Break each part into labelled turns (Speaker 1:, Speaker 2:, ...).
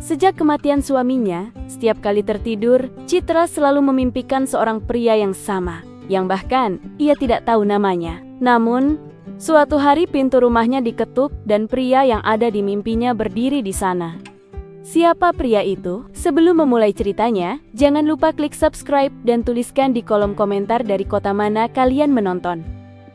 Speaker 1: Sejak kematian suaminya, setiap kali tertidur, Citra selalu memimpikan seorang pria yang sama, yang bahkan ia tidak tahu namanya. Namun, suatu hari pintu rumahnya diketuk dan pria yang ada di mimpinya berdiri di sana. Siapa pria itu? Sebelum memulai ceritanya, jangan lupa klik subscribe dan tuliskan di kolom komentar dari kota mana kalian menonton.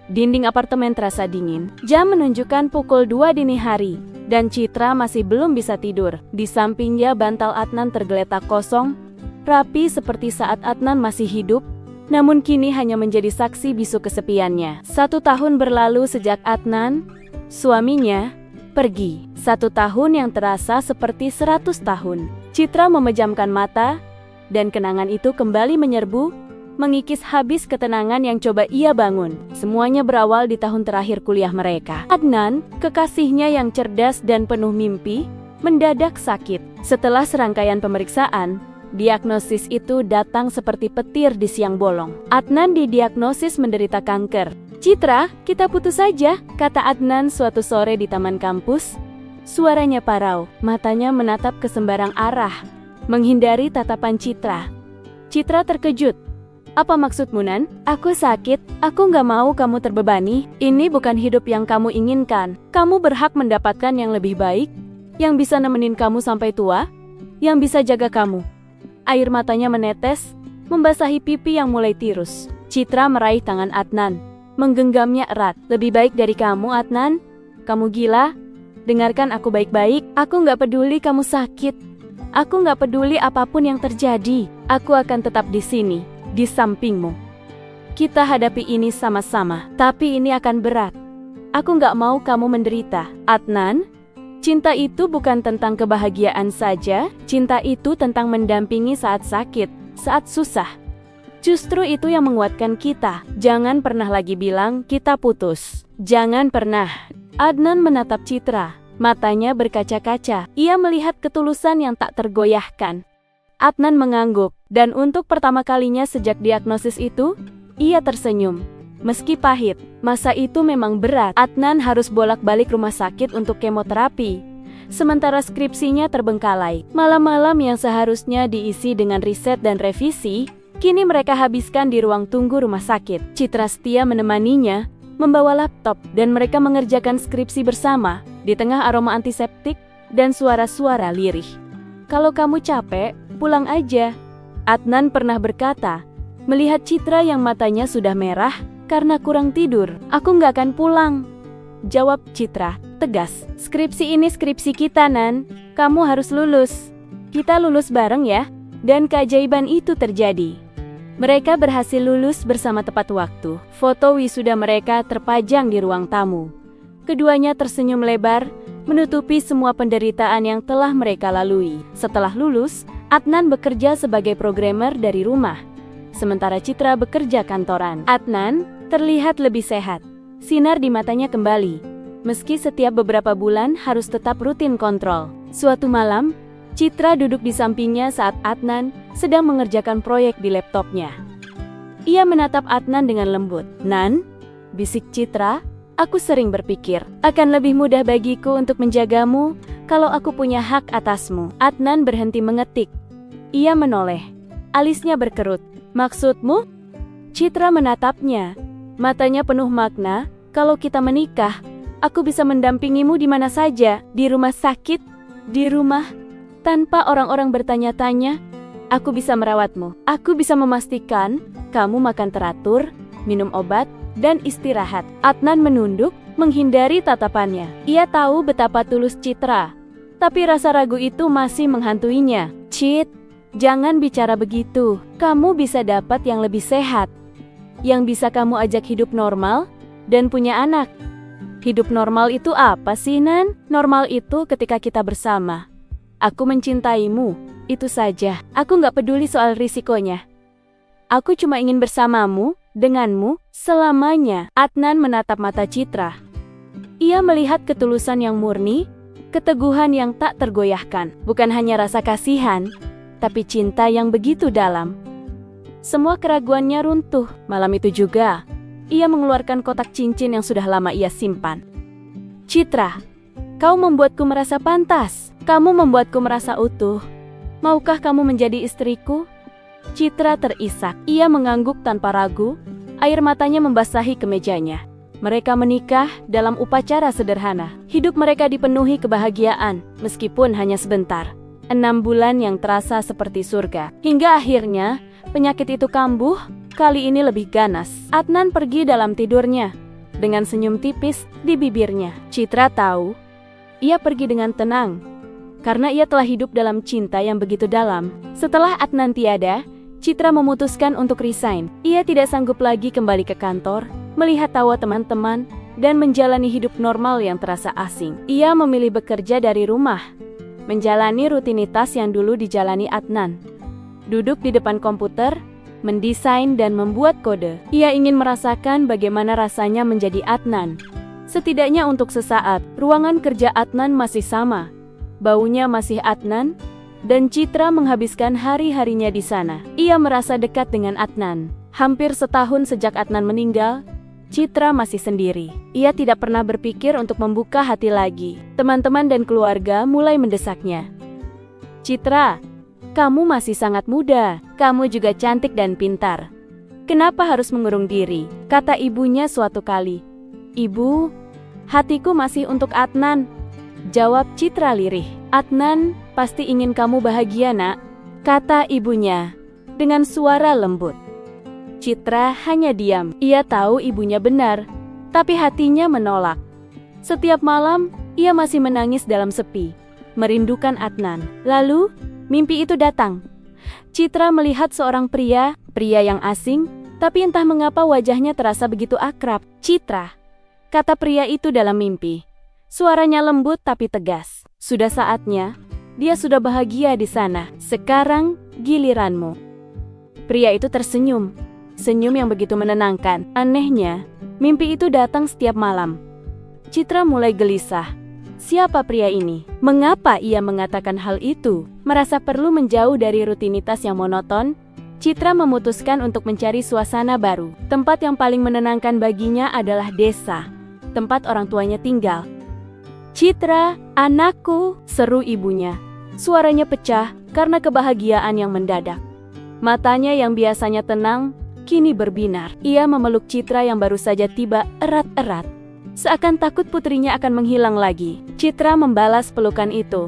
Speaker 1: Dinding apartemen terasa dingin. Jam menunjukkan pukul 2 dini hari, dan Citra masih belum bisa tidur. Di sampingnya bantal Adnan tergeletak kosong, rapi seperti saat Adnan masih hidup, namun kini hanya menjadi saksi bisu kesepiannya. 1 tahun berlalu sejak Adnan, suaminya, pergi. 1 tahun yang terasa seperti 100 tahun. Citra memejamkan mata, dan kenangan itu kembali menyerbu, mengikis habis ketenangan yang coba ia bangun. Semuanya berawal di tahun terakhir kuliah mereka. Adnan, kekasihnya yang cerdas dan penuh mimpi, mendadak sakit. Setelah serangkaian pemeriksaan, diagnosis itu datang seperti petir di siang bolong. Adnan didiagnosis menderita kanker. "Citra, kita putus saja," kata Adnan suatu sore di taman kampus. Suaranya parau, matanya menatap ke sembarang arah, menghindari tatapan Citra. Citra terkejut. "Apa maksudmu, Nan? Aku sakit, aku nggak mau kamu terbebani. Ini bukan hidup yang kamu inginkan. Kamu berhak mendapatkan yang lebih baik, yang bisa nemenin kamu sampai tua, yang bisa jaga kamu." Air matanya menetes, membasahi pipi yang mulai tirus. Citra meraih tangan Adnan, menggenggamnya erat. "Lebih baik dari kamu, Adnan. Kamu gila. Dengarkan aku baik-baik. Aku nggak peduli kamu sakit. Aku nggak peduli apapun yang terjadi. Aku akan tetap di sini, di sampingmu. Kita hadapi ini sama-sama. Tapi ini akan berat. Aku nggak mau kamu menderita. Adnan, cinta itu bukan tentang kebahagiaan saja. Cinta itu tentang mendampingi saat sakit, saat susah. Justru itu yang menguatkan kita. Jangan pernah lagi bilang kita putus. Jangan pernah." Adnan menatap Citra, matanya berkaca-kaca. Ia melihat ketulusan yang tak tergoyahkan. Adnan mengangguk, dan untuk pertama kalinya sejak diagnosis itu, ia tersenyum. Meski pahit, masa itu memang berat. Adnan harus bolak-balik rumah sakit untuk kemoterapi, sementara skripsinya terbengkalai. Malam-malam yang seharusnya diisi dengan riset dan revisi, kini mereka habiskan di ruang tunggu rumah sakit. Citra setia menemaninya, membawa laptop, dan mereka mengerjakan skripsi bersama, di tengah aroma antiseptik dan suara-suara lirih. "Kalau kamu capek, pulang aja," Adnan pernah berkata, melihat Citra yang matanya sudah merah karena kurang tidur. "Aku nggak akan pulang," jawab Citra, tegas. "Skripsi ini skripsi kita, Nan. Kamu harus lulus. Kita lulus bareng ya." Dan keajaiban itu terjadi. Mereka berhasil lulus bersama tepat waktu. Foto wisuda mereka terpajang di ruang tamu. Keduanya tersenyum lebar, menutupi semua penderitaan yang telah mereka lalui. Setelah lulus, Adnan bekerja sebagai programmer dari rumah, sementara Citra bekerja kantoran. Adnan terlihat lebih sehat. Sinar di matanya kembali, meski setiap beberapa bulan harus tetap rutin kontrol. Suatu malam, Citra duduk di sampingnya saat Adnan sedang mengerjakan proyek di laptopnya. Ia menatap Adnan dengan lembut. "Nan," bisik Citra, "aku sering berpikir, akan lebih mudah bagiku untuk menjagamu kalau aku punya hak atasmu." Adnan berhenti mengetik. Ia menoleh. Alisnya berkerut. "Maksudmu?" Citra menatapnya. Matanya penuh makna. "Kalau kita menikah, aku bisa mendampingimu di mana saja, di rumah sakit, di rumah, tanpa orang-orang bertanya-tanya. Aku bisa merawatmu. Aku bisa memastikan kamu makan teratur, minum obat, dan istirahat." Adnan menunduk, menghindari tatapannya. Ia tahu betapa tulus Citra, tapi rasa ragu itu masih menghantuinya. "Cit, jangan bicara begitu. Kamu bisa dapat yang lebih sehat, yang bisa kamu ajak hidup normal, dan punya anak." "Hidup normal itu apa sih, Nan?" "Normal itu ketika kita bersama. Aku mencintaimu, itu saja. Aku nggak peduli soal risikonya. Aku cuma ingin bersamamu, denganmu, selamanya." Adnan menatap mata Citra. Ia melihat ketulusan yang murni, keteguhan yang tak tergoyahkan. Bukan hanya rasa kasihan, tapi cinta yang begitu dalam. Semua keraguannya runtuh. Malam itu juga, ia mengeluarkan kotak cincin yang sudah lama ia simpan. "Citra, kau membuatku merasa pantas," Kamu membuatku merasa utuh. Maukah kamu menjadi istriku? Citra terisak. Ia mengangguk tanpa ragu. Air matanya membasahi kemejanya. Mereka menikah dalam upacara sederhana. Hidup mereka dipenuhi kebahagiaan, meskipun hanya sebentar. 6 bulan yang terasa seperti surga. Hingga akhirnya, penyakit itu kambuh, kali ini lebih ganas. Adnan pergi dalam tidurnya, dengan senyum tipis di bibirnya. Citra tahu, ia pergi dengan tenang, karena ia telah hidup dalam cinta yang begitu dalam. Setelah Adnan tiada, Citra memutuskan untuk resign. Ia tidak sanggup lagi kembali ke kantor, melihat tawa teman-teman, dan menjalani hidup normal yang terasa asing. Ia memilih bekerja dari rumah, menjalani rutinitas yang dulu dijalani Adnan. Duduk di depan komputer, mendesain dan membuat kode. Ia ingin merasakan bagaimana rasanya menjadi Adnan. Setidaknya untuk sesaat, ruangan kerja Adnan masih sama. Baunya masih Adnan, dan Citra menghabiskan hari-harinya di sana. Ia merasa dekat dengan Adnan. Hampir setahun sejak Adnan meninggal, Citra masih sendiri. Ia tidak pernah berpikir untuk membuka hati lagi. Teman-teman dan keluarga mulai mendesaknya. Citra, kamu masih sangat muda. Kamu juga cantik dan pintar. Kenapa harus mengurung diri? Kata ibunya suatu kali. Ibu, hatiku masih untuk Adnan. Jawab Citra lirih. Adnan pasti ingin kamu bahagia, nak, kata ibunya dengan suara lembut. Citra hanya diam. Ia tahu ibunya benar, tapi hatinya menolak. Setiap malam, ia masih menangis dalam sepi, merindukan Adnan. Lalu, mimpi itu datang. Citra melihat seorang pria yang asing, tapi entah mengapa wajahnya terasa begitu akrab. Citra, kata pria itu dalam mimpi. Suaranya lembut tapi tegas. Sudah saatnya, dia sudah bahagia di sana. Sekarang, giliranmu. Pria itu tersenyum. Senyum yang begitu menenangkan. Anehnya, mimpi itu datang setiap malam. Citra mulai gelisah. Siapa pria ini? Mengapa ia mengatakan hal itu? Merasa perlu menjauh dari rutinitas yang monoton, Citra memutuskan untuk mencari suasana baru. Tempat yang paling menenangkan baginya adalah desa, tempat orang tuanya tinggal. Citra, anakku, seru ibunya. Suaranya pecah karena kebahagiaan yang mendadak. Matanya yang biasanya tenang, kini berbinar. Ia memeluk Citra yang baru saja tiba erat-erat. Seakan takut putrinya akan menghilang lagi. Citra membalas pelukan itu,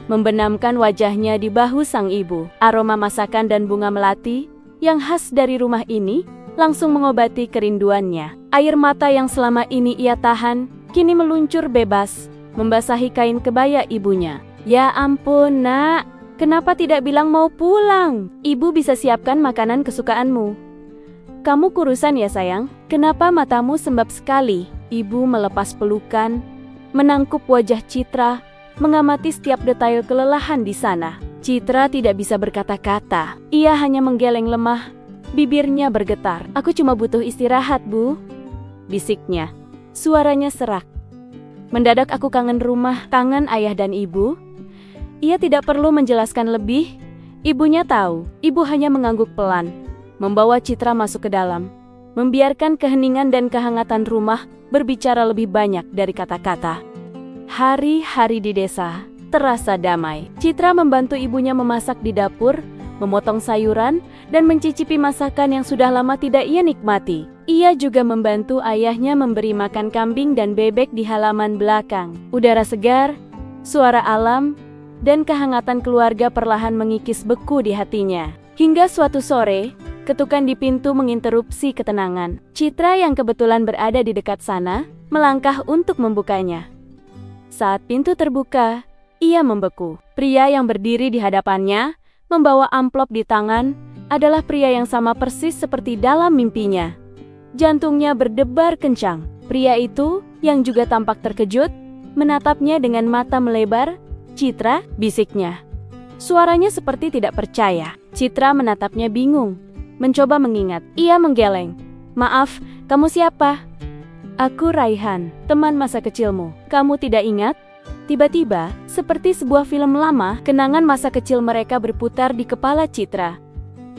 Speaker 1: membenamkan wajahnya di bahu sang ibu. Aroma masakan dan bunga melati yang khas dari rumah ini langsung mengobati kerinduannya. Air mata yang selama ini ia tahan, kini meluncur bebas, membasahi kain kebaya ibunya. Ya ampun, nak, kenapa tidak bilang mau pulang? Ibu bisa siapkan makanan kesukaanmu. Kamu kurusan ya sayang? Kenapa matamu sembab sekali? Ibu melepas pelukan, menangkup wajah Citra, mengamati setiap detail kelelahan di sana. Citra tidak bisa berkata-kata. Ia hanya menggeleng lemah, bibirnya bergetar. Aku cuma butuh istirahat, Bu, bisiknya. Suaranya serak. Mendadak aku kangen rumah, kangen ayah dan ibu. Ia tidak perlu menjelaskan lebih. Ibunya tahu. Ibu hanya mengangguk pelan, membawa Citra masuk ke dalam, membiarkan keheningan dan kehangatan rumah berbicara lebih banyak dari kata-kata. Hari-hari di desa terasa damai. Citra membantu ibunya memasak di dapur, memotong sayuran, dan mencicipi masakan yang sudah lama tidak ia nikmati. Ia juga membantu ayahnya memberi makan kambing dan bebek di halaman belakang. Udara segar, suara alam, dan kehangatan keluarga perlahan mengikis beku di hatinya. Hingga suatu sore, ketukan di pintu menginterupsi ketenangan. Citra yang kebetulan berada di dekat sana, melangkah untuk membukanya. Saat pintu terbuka, ia membeku. Pria yang berdiri di hadapannya, membawa amplop di tangan, adalah pria yang sama persis seperti dalam mimpinya. Jantungnya berdebar kencang. Pria itu, yang juga tampak terkejut, menatapnya dengan mata melebar. Citra, bisiknya. Suaranya seperti tidak percaya. Citra menatapnya bingung, mencoba mengingat. Ia menggeleng. Maaf, kamu siapa? Aku Raihan, teman masa kecilmu. Kamu tidak ingat? Tiba-tiba, seperti sebuah film lama, kenangan masa kecil mereka berputar di kepala Citra.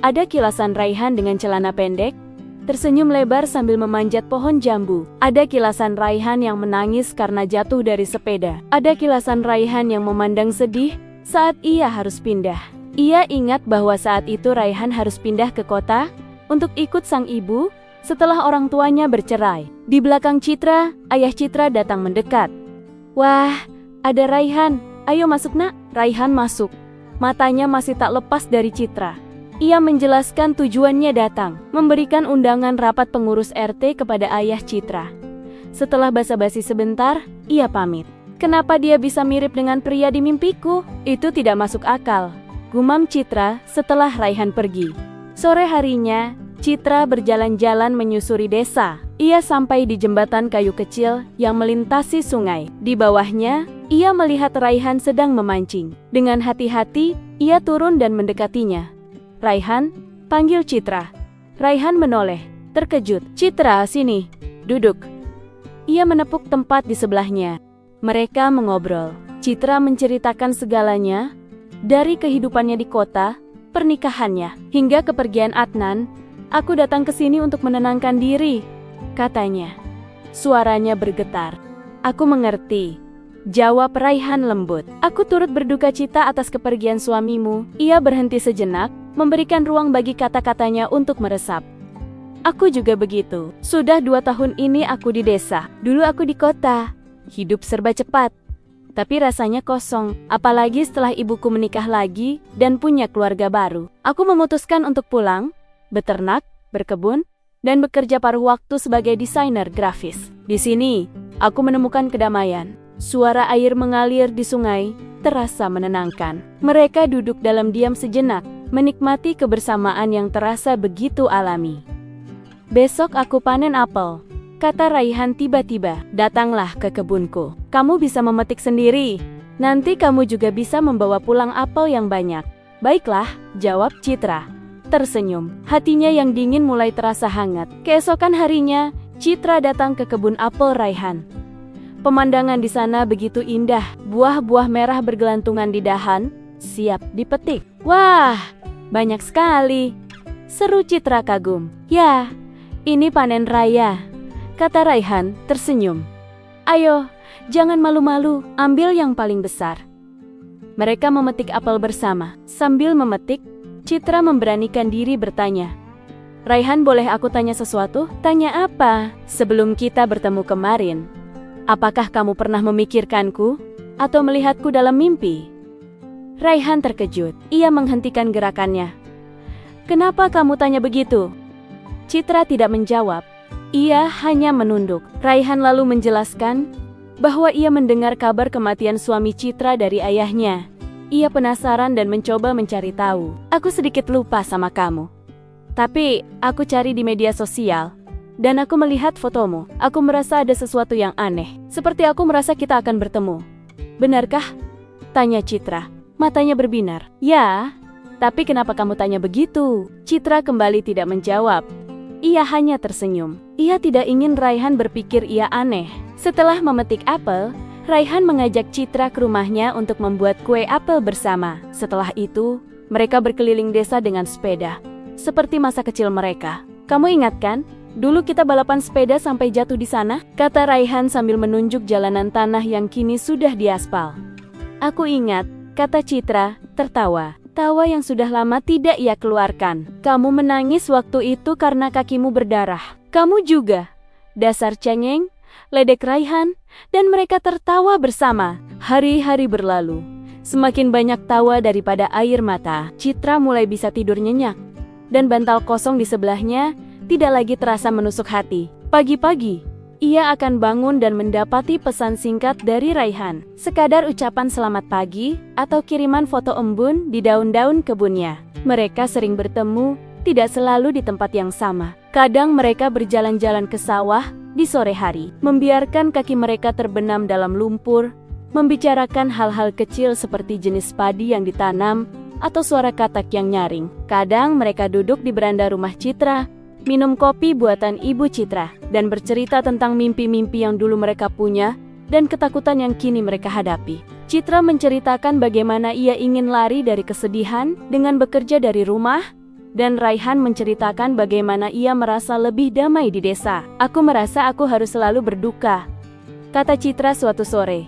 Speaker 1: Ada kilasan Raihan dengan celana pendek, tersenyum lebar sambil memanjat pohon jambu. Ada kilasan Raihan yang menangis karena jatuh dari sepeda. Ada kilasan Raihan yang memandang sedih saat ia harus pindah. Ia ingat bahwa saat itu Raihan harus pindah ke kota untuk ikut sang ibu setelah orang tuanya bercerai. Di belakang Citra, ayah Citra datang mendekat. "Wah, ada Raihan. Ayo masuk nak." Raihan masuk. Matanya masih tak lepas dari Citra. Ia menjelaskan tujuannya datang, memberikan undangan rapat pengurus RT kepada ayah Citra. Setelah basa-basi sebentar, ia pamit. "Kenapa dia bisa mirip dengan pria di mimpiku? Itu tidak masuk akal," gumam Citra setelah Raihan pergi. Sore harinya, Citra berjalan-jalan menyusuri desa. Ia sampai di jembatan kayu kecil yang melintasi sungai. Di bawahnya, ia melihat Raihan sedang memancing. Dengan hati-hati, ia turun dan mendekatinya. "Raihan," panggil Citra. Raihan menoleh, terkejut. "Citra, sini, duduk." Ia menepuk tempat di sebelahnya. Mereka mengobrol. Citra menceritakan segalanya, dari kehidupannya di kota, pernikahannya, hingga kepergian Adnan. "Aku datang ke sini untuk menenangkan diri," katanya. Suaranya bergetar. "Aku mengerti," jawab Raihan lembut. "Aku turut berduka cita atas kepergian suamimu." Ia berhenti sejenak, memberikan ruang bagi kata-katanya untuk meresap. "Aku juga begitu. Sudah 2 tahun ini aku di desa. Dulu aku di kota. Hidup serba cepat. Tapi rasanya kosong, apalagi setelah ibuku menikah lagi dan punya keluarga baru. Aku memutuskan untuk pulang, beternak, berkebun, dan bekerja paruh waktu sebagai desainer grafis. Di sini, aku menemukan kedamaian." Suara air mengalir di sungai terasa menenangkan. Mereka duduk dalam diam sejenak, menikmati kebersamaan yang terasa begitu alami. "Besok aku panen apel," kata Raihan tiba-tiba. "Datanglah ke kebunku. Kamu bisa memetik sendiri. Nanti kamu juga bisa membawa pulang apel yang banyak." "Baiklah," jawab Citra, tersenyum. Hatinya yang dingin mulai terasa hangat. Keesokan harinya, Citra datang ke kebun apel Raihan. Pemandangan di sana begitu indah. Buah-buah merah bergelantungan di dahan, siap dipetik. "Wah, banyak sekali," seru Citra kagum. "Ya, ini panen raya," kata Raihan tersenyum. "Ayo, jangan malu-malu, ambil yang paling besar." Mereka memetik apel bersama. Sambil memetik, Citra memberanikan diri bertanya, "Raihan, boleh aku tanya sesuatu?" "Tanya apa?" "Sebelum kita bertemu kemarin, apakah kamu pernah memikirkanku atau melihatku dalam mimpi?" Raihan terkejut. Ia menghentikan gerakannya. "Kenapa kamu tanya begitu?" Citra tidak menjawab. Ia hanya menunduk. Raihan lalu menjelaskan bahwa ia mendengar kabar kematian suami Citra dari ayahnya. Ia penasaran dan mencoba mencari tahu. "Aku sedikit lupa sama kamu. Tapi aku cari di media sosial dan aku melihat fotomu. Aku merasa ada sesuatu yang aneh. Seperti aku merasa kita akan bertemu. Benarkah?" tanya Citra. Matanya berbinar. "Ya, tapi kenapa kamu tanya begitu?" Citra kembali tidak menjawab. Ia hanya tersenyum. Ia tidak ingin Raihan berpikir ia aneh. Setelah memetik apel, Raihan mengajak Citra ke rumahnya untuk membuat kue apel bersama. Setelah itu, mereka berkeliling desa dengan sepeda, seperti masa kecil mereka. "Kamu ingat kan? Dulu kita balapan sepeda sampai jatuh di sana," kata Raihan sambil menunjuk jalanan tanah yang kini sudah diaspal. "Aku ingat," kata Citra, tertawa. Tawa yang sudah lama tidak ia keluarkan. "Kamu menangis waktu itu karena kakimu berdarah. Kamu juga." "Dasar cengeng," ledek Raihan, dan mereka tertawa bersama. Hari-hari berlalu. Semakin banyak tawa daripada air mata. Citra mulai bisa tidur nyenyak, dan bantal kosong di sebelahnya tidak lagi terasa menusuk hati. Pagi-pagi, ia akan bangun dan mendapati pesan singkat dari Raihan. Sekadar ucapan selamat pagi atau kiriman foto embun di daun-daun kebunnya. Mereka sering bertemu, tidak selalu di tempat yang sama. Kadang mereka berjalan-jalan ke sawah di sore hari, membiarkan kaki mereka terbenam dalam lumpur, membicarakan hal-hal kecil seperti jenis padi yang ditanam atau suara katak yang nyaring. Kadang mereka duduk di beranda rumah Citra, minum kopi buatan ibu Citra, dan bercerita tentang mimpi-mimpi yang dulu mereka punya dan ketakutan yang kini mereka hadapi. Citra menceritakan bagaimana ia ingin lari dari kesedihan dengan bekerja dari rumah Dan Raihan menceritakan bagaimana ia merasa lebih damai di desa. Aku merasa aku harus selalu berduka, kata Citra suatu sore,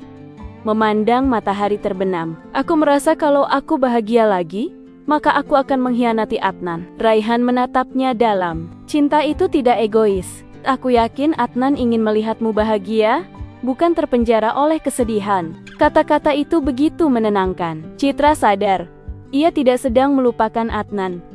Speaker 1: memandang matahari terbenam. Aku merasa kalau aku bahagia lagi, maka aku akan mengkhianati Adnan. Raihan menatapnya dalam. Cinta itu tidak egois. Aku yakin Adnan ingin melihatmu bahagia, bukan terpenjara oleh kesedihan. Kata-kata itu begitu menenangkan. Citra sadar, ia tidak sedang melupakan Adnan.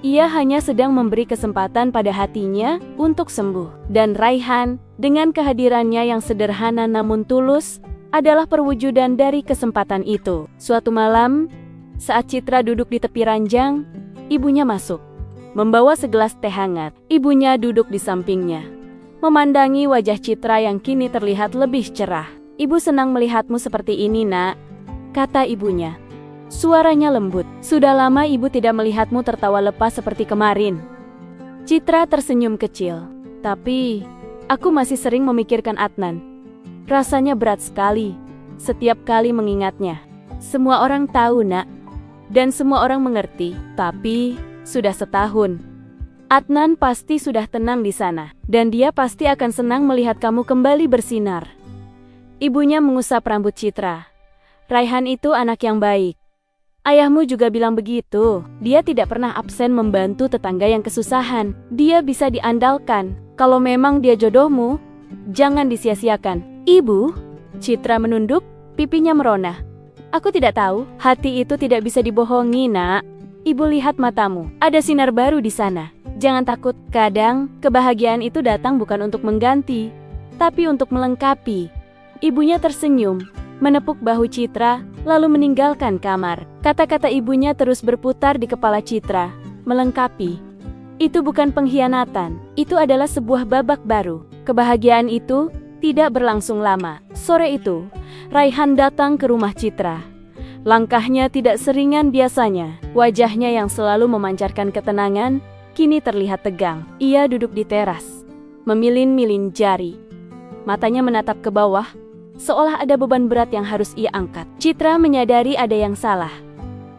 Speaker 1: Ia hanya sedang memberi kesempatan pada hatinya untuk sembuh. Dan Raihan, dengan kehadirannya yang sederhana namun tulus, adalah perwujudan dari kesempatan itu. Suatu malam, saat Citra duduk di tepi ranjang, ibunya masuk, membawa segelas teh hangat. Ibunya duduk di sampingnya, memandangi wajah Citra yang kini terlihat lebih cerah. Ibu senang melihatmu seperti ini, nak, kata ibunya. Suaranya lembut. Sudah lama ibu tidak melihatmu tertawa lepas seperti kemarin. Citra tersenyum kecil. Tapi, aku masih sering memikirkan Adnan. Rasanya berat sekali, setiap kali mengingatnya. Semua orang tahu, nak, dan semua orang mengerti. Tapi, sudah setahun. Adnan pasti sudah tenang di sana, dan dia pasti akan senang melihat kamu kembali bersinar. Ibunya mengusap rambut Citra. Raihan itu anak yang baik. Ayahmu juga bilang begitu. Dia tidak pernah absen membantu tetangga yang kesusahan. Dia bisa diandalkan. Kalau memang dia jodohmu, jangan disia-siakan. Ibu, Citra menunduk, pipinya merona. Aku tidak tahu, hati itu tidak bisa dibohongi, nak. Ibu lihat matamu, ada sinar baru di sana. Jangan takut, kadang kebahagiaan itu datang bukan untuk mengganti, tapi untuk melengkapi. Ibunya tersenyum, menepuk bahu Citra, lalu meninggalkan kamar. Kata-kata ibunya terus berputar di kepala Citra. Melengkapi. Itu bukan pengkhianatan. Itu adalah sebuah babak baru. Kebahagiaan itu tidak berlangsung lama. Sore itu, Raihan datang ke rumah Citra. Langkahnya tidak seringan biasanya. Wajahnya yang selalu memancarkan ketenangan, kini terlihat tegang. Ia duduk di teras, memilin-milin jari. Matanya menatap ke bawah, seolah ada beban berat yang harus ia angkat. Citra menyadari ada yang salah.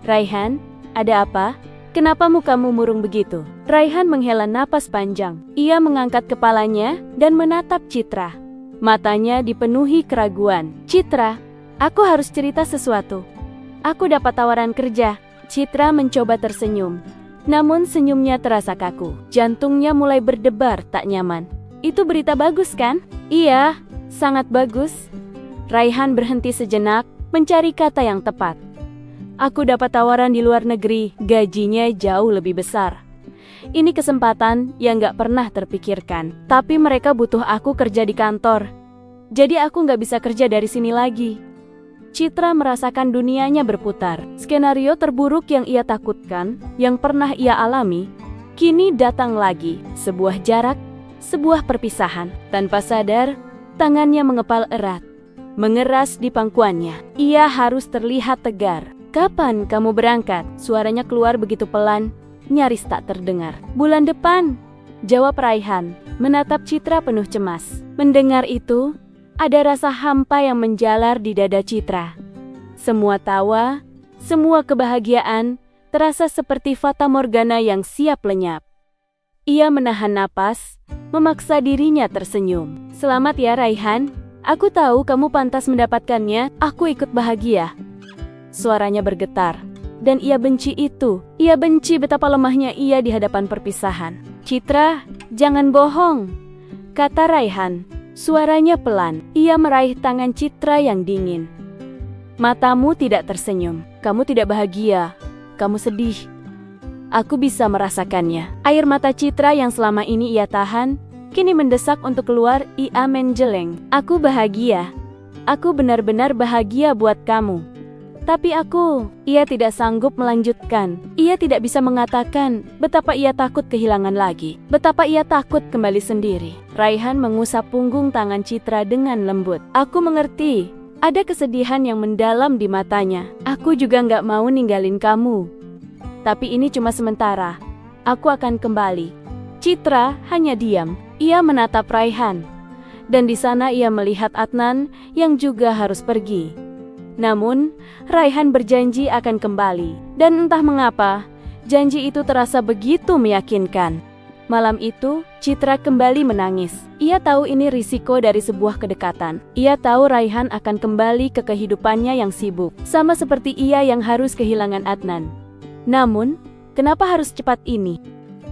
Speaker 1: Raihan, ada apa? Kenapa mukamu murung begitu? Raihan menghela napas panjang. Ia mengangkat kepalanya dan menatap Citra. Matanya dipenuhi keraguan. Citra, aku harus cerita sesuatu. Aku dapat tawaran kerja. Citra mencoba tersenyum. Namun senyumnya terasa kaku. Jantungnya mulai berdebar tak nyaman. Itu berita bagus kan? Iya, sangat bagus. Raihan berhenti sejenak, mencari kata yang tepat. Aku dapat tawaran di luar negeri, gajinya jauh lebih besar. Ini kesempatan yang gak pernah terpikirkan. Tapi mereka butuh aku kerja di kantor. Jadi aku gak bisa kerja dari sini lagi. Citra merasakan dunianya berputar. Skenario terburuk yang ia takutkan, yang pernah ia alami, kini datang lagi. Sebuah jarak, sebuah perpisahan. Tanpa sadar, tangannya mengepal erat, mengeras di pangkuannya. Ia harus terlihat tegar. Kapan kamu berangkat? Suaranya keluar begitu pelan, nyaris tak terdengar. Bulan depan, jawab Raihan, menatap Citra penuh cemas. Mendengar itu, ada rasa hampa yang menjalar di dada Citra. Semua tawa, semua kebahagiaan, terasa seperti fata morgana yang siap lenyap. Ia menahan napas, memaksa dirinya tersenyum. Selamat ya Raihan, aku tahu kamu pantas mendapatkannya, aku ikut bahagia. Suaranya bergetar, dan ia benci itu. Ia benci betapa lemahnya ia di hadapan perpisahan. Citra, jangan bohong, kata Raihan. Suaranya pelan. Ia meraih tangan Citra yang dingin. Matamu tidak tersenyum. Kamu tidak bahagia. Kamu sedih. Aku bisa merasakannya. Air mata Citra yang selama ini ia tahan, kini mendesak untuk keluar. Ia menjeleng. Aku bahagia. Aku benar-benar bahagia buat kamu. Tapi ia tidak sanggup melanjutkan. Ia tidak bisa mengatakan betapa ia takut kehilangan lagi. Betapa ia takut kembali sendiri. Raihan mengusap punggung tangan Citra dengan lembut. Aku mengerti. Ada kesedihan yang mendalam di matanya. Aku juga nggak mau ninggalin kamu. Tapi ini cuma sementara. Aku akan kembali. Citra hanya diam. Ia menatap Raihan. Dan di sana ia melihat Adnan yang juga harus pergi. Namun, Raihan berjanji akan kembali. Dan entah mengapa, Janji itu terasa begitu meyakinkan. Malam itu, Citra kembali menangis. Ia tahu ini risiko dari sebuah kedekatan. Ia tahu Raihan akan kembali ke kehidupannya yang sibuk, sama seperti ia yang harus kehilangan Adnan. Namun, kenapa harus cepat ini?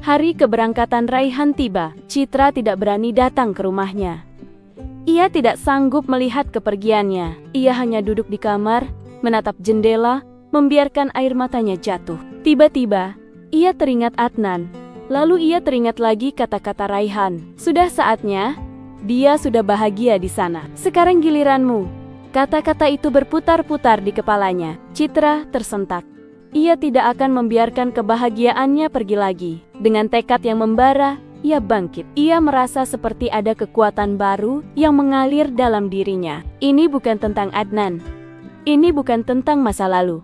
Speaker 1: Hari keberangkatan Raihan tiba. Citra tidak berani datang ke rumahnya. Ia tidak sanggup melihat kepergiannya. Ia hanya duduk di kamar, menatap jendela, membiarkan air matanya jatuh. Tiba-tiba, ia teringat Adnan. Lalu ia teringat lagi kata-kata Raihan. Sudah saatnya, dia sudah bahagia di sana. Sekarang giliranmu. Kata-kata itu berputar-putar di kepalanya. Citra tersentak. Ia tidak akan membiarkan kebahagiaannya pergi lagi. Dengan tekad yang membara, ia bangkit. Ia merasa seperti ada kekuatan baru yang mengalir dalam dirinya. Ini bukan tentang Adnan. Ini bukan tentang masa lalu.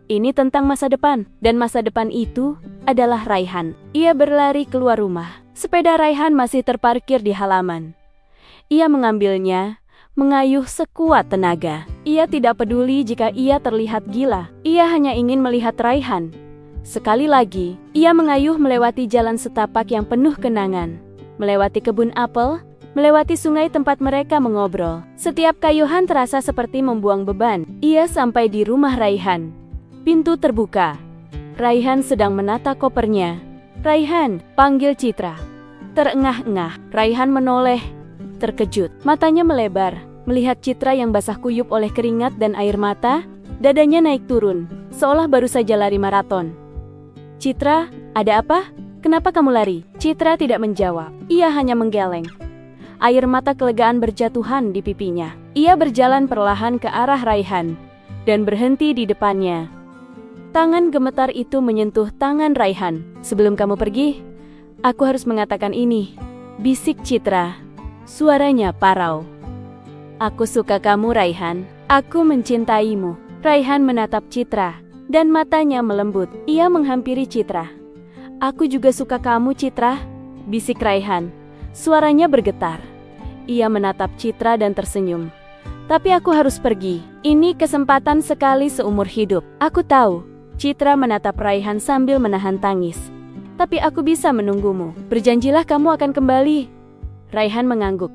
Speaker 1: Ini tentang masa depan, dan masa depan itu adalah Raihan. Ia berlari keluar rumah. Sepeda Raihan masih terparkir di halaman. Ia mengambilnya, mengayuh sekuat tenaga. Ia tidak peduli jika ia terlihat gila. Ia hanya ingin melihat Raihan. Sekali lagi, ia mengayuh melewati jalan setapak yang penuh kenangan, melewati kebun apel, melewati sungai tempat mereka mengobrol. Setiap kayuhan terasa seperti membuang beban. Ia sampai di rumah Raihan. Pintu terbuka. Raihan sedang menata kopernya. "Raihan," panggil Citra. Terengah-engah, Raihan menoleh, terkejut. Matanya melebar, melihat Citra yang basah kuyup oleh keringat dan air mata. Dadanya naik turun, seolah baru saja lari maraton. "Citra, ada apa? Kenapa kamu lari?" Citra tidak menjawab. Ia hanya menggeleng. Air mata kelegaan berjatuhan di pipinya. Ia berjalan perlahan ke arah Raihan dan berhenti di depannya. Tangan gemetar itu menyentuh tangan Raihan. "Sebelum kamu pergi, aku harus mengatakan ini," bisik Citra. Suaranya parau. "Aku suka kamu, Raihan. Aku mencintaimu." Raihan menatap Citra, dan matanya melembut. Ia menghampiri Citra. "Aku juga suka kamu, Citra," bisik Raihan. Suaranya bergetar. Ia menatap Citra dan tersenyum. "Tapi aku harus pergi. Ini kesempatan sekali seumur hidup." "Aku tahu." Citra menatap Raihan sambil menahan tangis. "Tapi aku bisa menunggumu. Berjanjilah kamu akan kembali." Raihan mengangguk.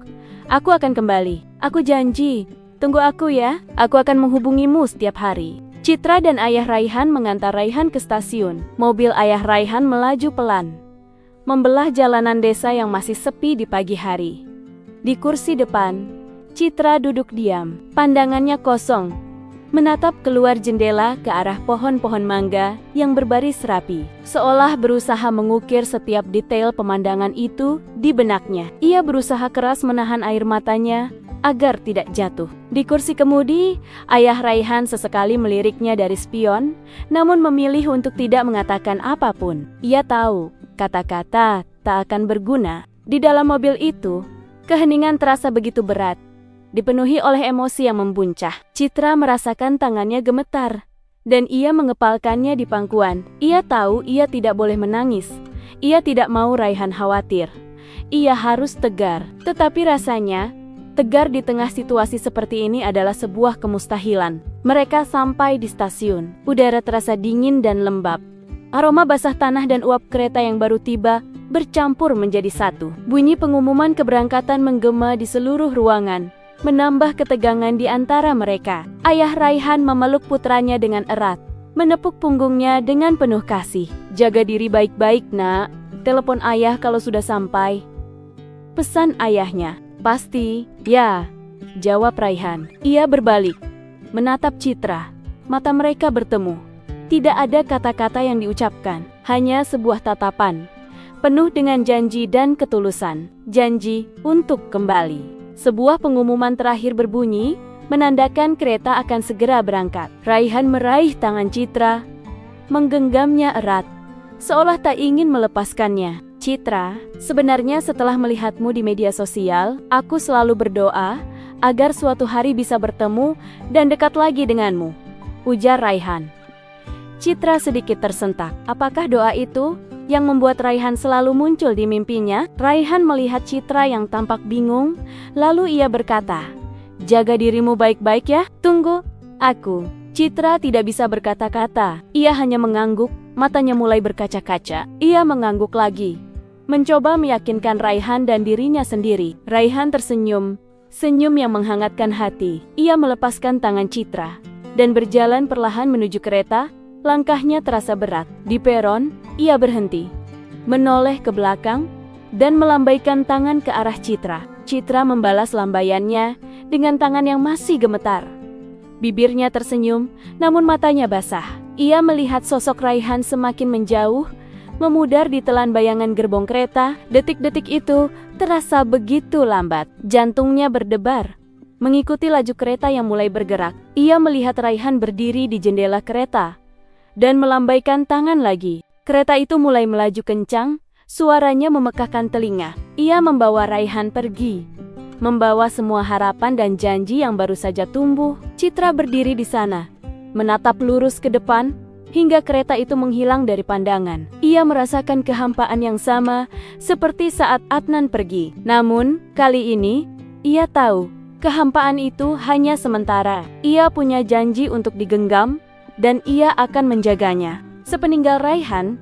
Speaker 1: "Aku akan kembali. Aku janji. Tunggu aku ya. Aku akan menghubungimu setiap hari." Citra dan ayah Raihan mengantar Raihan ke stasiun. Mobil ayah Raihan melaju pelan, membelah jalanan desa yang masih sepi di pagi hari. Di kursi depan, Citra duduk diam, pandangannya kosong, menatap keluar jendela ke arah pohon-pohon mangga yang berbaris rapi, seolah berusaha mengukir setiap detail pemandangan itu di benaknya. Ia berusaha keras menahan air matanya agar tidak jatuh. Di kursi kemudi, ayah Raihan sesekali meliriknya dari spion, namun memilih untuk tidak mengatakan apapun. Ia tahu, kata-kata tak akan berguna. Di dalam mobil itu, keheningan terasa begitu berat, dipenuhi oleh emosi yang membuncah. Citra merasakan tangannya gemetar, dan ia mengepalkannya di pangkuan. Ia tahu ia tidak boleh menangis. Ia tidak mau Raihan khawatir. Ia harus tegar. Tetapi rasanya, tegar di tengah situasi seperti ini adalah sebuah kemustahilan. Mereka sampai di stasiun. Udara terasa dingin dan lembab. Aroma basah tanah dan uap kereta yang baru tiba bercampur menjadi satu. Bunyi pengumuman keberangkatan menggema di seluruh ruangan, menambah ketegangan di antara mereka. Ayah Raihan memeluk putranya dengan erat, menepuk punggungnya dengan penuh kasih. "Jaga diri baik-baik, nak. Telepon ayah kalau sudah sampai," pesan ayahnya. "Pasti, ya," jawab Raihan. Ia berbalik, menatap Citra. Mata mereka bertemu. Tidak ada kata-kata yang diucapkan, hanya sebuah tatapan, penuh dengan janji dan ketulusan. Janji untuk kembali. Sebuah pengumuman terakhir berbunyi, menandakan kereta akan segera berangkat. Raihan meraih tangan Citra, menggenggamnya erat, seolah tak ingin melepaskannya. "Citra, sebenarnya setelah melihatmu di media sosial, aku selalu berdoa agar suatu hari bisa bertemu dan dekat lagi denganmu," ujar Raihan. Citra sedikit tersentak. Apakah doa itu yang membuat Raihan selalu muncul di mimpinya? Raihan melihat Citra yang tampak bingung, lalu ia berkata, "Jaga dirimu baik-baik ya. Tunggu, aku Citra tidak bisa berkata-kata. Ia hanya mengangguk, matanya mulai berkaca-kaca. Ia mengangguk lagi, mencoba meyakinkan Raihan dan dirinya sendiri. Raihan tersenyum, senyum yang menghangatkan hati. Ia melepaskan tangan Citra dan berjalan perlahan menuju kereta. Langkahnya terasa berat. Di peron, ia berhenti, menoleh ke belakang, dan melambaikan tangan ke arah Citra. Citra membalas lambaiannya dengan tangan yang masih gemetar. Bibirnya tersenyum, namun matanya basah. Ia melihat sosok Raihan semakin menjauh, memudar di telan bayangan gerbong kereta. Detik-detik itu terasa begitu lambat. Jantungnya berdebar, mengikuti laju kereta yang mulai bergerak. Ia melihat Raihan berdiri di jendela kereta dan melambaikan tangan lagi. Kereta itu mulai melaju kencang, suaranya memekakkan telinga. Ia membawa Raihan pergi, membawa semua harapan dan janji yang baru saja tumbuh. Citra berdiri di sana, menatap lurus ke depan, hingga kereta itu menghilang dari pandangan. Ia merasakan kehampaan yang sama seperti saat Adnan pergi. Namun, kali ini, ia tahu, kehampaan itu hanya sementara. Ia punya janji untuk digenggam, dan ia akan menjaganya. Sepeninggal Raihan,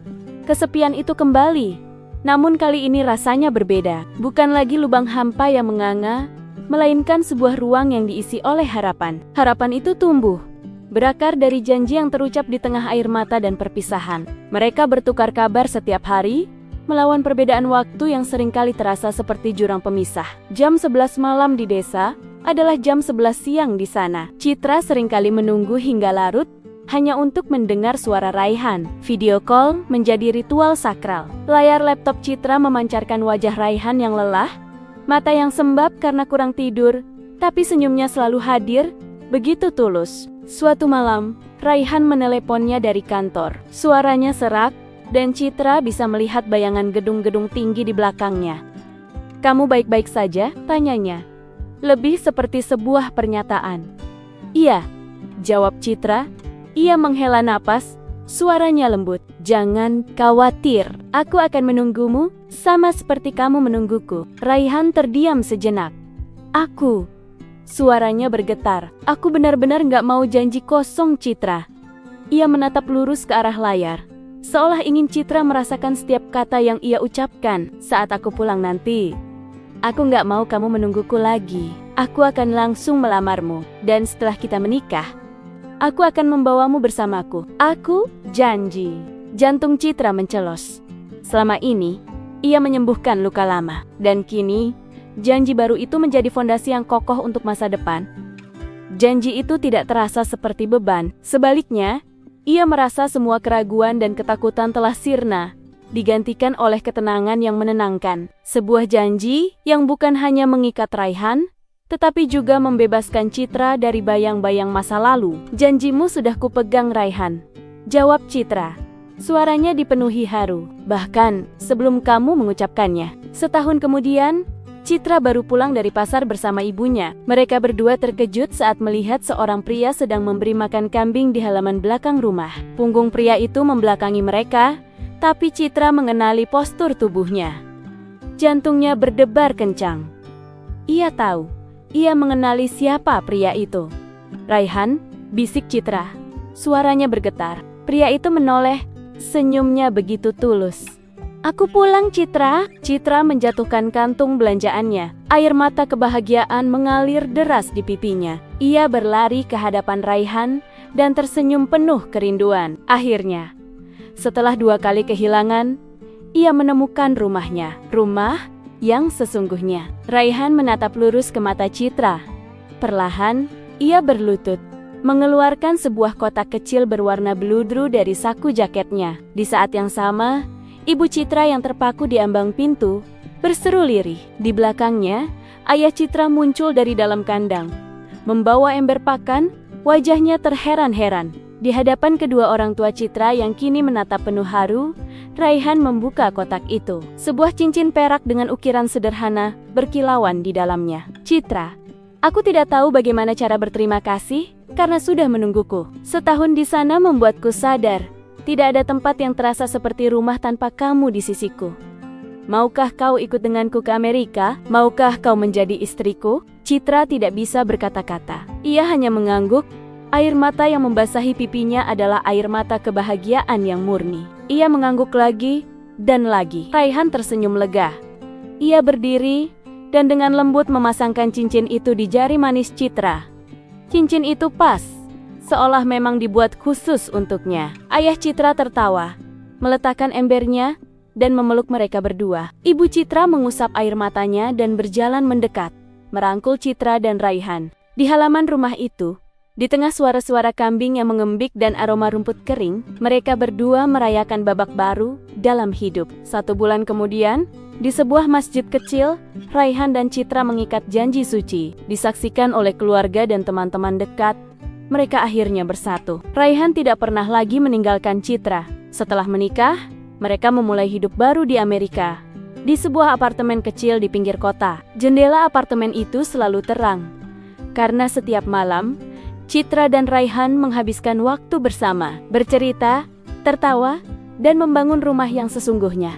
Speaker 1: kesepian itu kembali. Namun kali ini rasanya berbeda. Bukan lagi lubang hampa yang menganga, melainkan sebuah ruang yang diisi oleh harapan. Harapan itu tumbuh, berakar dari janji yang terucap di tengah air mata dan perpisahan. Mereka bertukar kabar setiap hari, melawan perbedaan waktu yang seringkali terasa seperti jurang pemisah. Jam 11 malam di desa adalah jam 11 siang di sana. Citra seringkali menunggu hingga larut, hanya untuk mendengar suara Raihan. Video call menjadi ritual sakral. Layar laptop Citra memancarkan wajah Raihan yang lelah, mata yang sembab karena kurang tidur, tapi senyumnya selalu hadir, begitu tulus. Suatu malam, Raihan meneleponnya dari kantor. Suaranya serak, dan Citra bisa melihat bayangan gedung-gedung tinggi di belakangnya. "Kamu baik-baik saja?" tanyanya, lebih seperti sebuah pernyataan. "Iya," jawab Citra. Ia menghela napas, suaranya lembut. "Jangan khawatir, aku akan menunggumu, sama seperti kamu menungguku." Raihan terdiam sejenak. "Aku..." Suaranya bergetar. "Aku benar-benar gak mau janji kosong, Citra." Ia menatap lurus ke arah layar, seolah ingin Citra merasakan setiap kata yang ia ucapkan. "Saat aku pulang nanti, aku gak mau kamu menungguku lagi. Aku akan langsung melamarmu, dan setelah kita menikah, aku akan membawamu bersamaku. Aku janji." Jantung Citra mencelos. Selama ini, ia menyembuhkan luka lama. Dan kini, janji baru itu menjadi fondasi yang kokoh untuk masa depan. Janji itu tidak terasa seperti beban. Sebaliknya, ia merasa semua keraguan dan ketakutan telah sirna, digantikan oleh ketenangan yang menenangkan. Sebuah janji yang bukan hanya mengikat Raihan, tetapi juga membebaskan Citra dari bayang-bayang masa lalu. "Janjimu sudah kupegang, Raihan," jawab Citra. Suaranya dipenuhi haru, bahkan sebelum kamu mengucapkannya. Setahun kemudian, Citra baru pulang dari pasar bersama ibunya. Mereka berdua terkejut saat melihat seorang pria sedang memberi makan kambing di halaman belakang rumah. Punggung pria itu membelakangi mereka, tapi Citra mengenali postur tubuhnya. Jantungnya berdebar kencang. Ia tahu, ia mengenali siapa pria itu. "Raihan," bisik Citra. Suaranya bergetar. Pria itu menoleh, senyumnya begitu tulus. "Aku pulang, Citra." Citra menjatuhkan kantung belanjaannya. Air mata kebahagiaan mengalir deras di pipinya. Ia berlari ke hadapan Raihan dan tersenyum penuh kerinduan. Akhirnya, setelah 2 kali kehilangan, ia menemukan rumahnya. Rumah yang sesungguhnya. Raihan menatap lurus ke mata Citra. Perlahan, ia berlutut, mengeluarkan sebuah kotak kecil berwarna bludru dari saku jaketnya. Di saat yang sama, ibu Citra yang terpaku di ambang pintu berseru lirih. Di belakangnya, ayah Citra muncul dari dalam kandang, membawa ember pakan. Wajahnya terheran-heran. Di hadapan kedua orang tua Citra yang kini menatap penuh haru, Raihan membuka kotak itu. Sebuah cincin perak dengan ukiran sederhana berkilauan di dalamnya. "Citra, aku tidak tahu bagaimana cara berterima kasih karena sudah menungguku. Setahun di sana membuatku sadar, tidak ada tempat yang terasa seperti rumah tanpa kamu di sisiku. Maukah kau ikut denganku ke Amerika? Maukah kau menjadi istriku?" Citra tidak bisa berkata-kata. Ia hanya mengangguk, Air mata yang membasahi pipinya adalah air mata kebahagiaan yang murni. Ia mengangguk lagi dan lagi. Raihan tersenyum lega. Ia berdiri dan dengan lembut memasangkan cincin itu di jari manis Citra. Cincin itu pas, seolah memang dibuat khusus untuknya. Ayah Citra tertawa, meletakkan embernya dan memeluk mereka berdua. Ibu Citra mengusap air matanya dan berjalan mendekat, merangkul Citra dan Raihan. Di halaman rumah itu, di tengah suara-suara kambing yang mengembik dan aroma rumput kering, mereka berdua merayakan babak baru dalam hidup. 1 bulan kemudian, di sebuah masjid kecil, Raihan dan Citra mengikat janji suci. Disaksikan oleh keluarga dan teman-teman dekat, mereka akhirnya bersatu. Raihan tidak pernah lagi meninggalkan Citra. Setelah menikah, mereka memulai hidup baru di Amerika, di sebuah apartemen kecil di pinggir kota. Jendela apartemen itu selalu terang, karena setiap malam, Citra dan Raihan menghabiskan waktu bersama, bercerita, tertawa, dan membangun rumah yang sesungguhnya.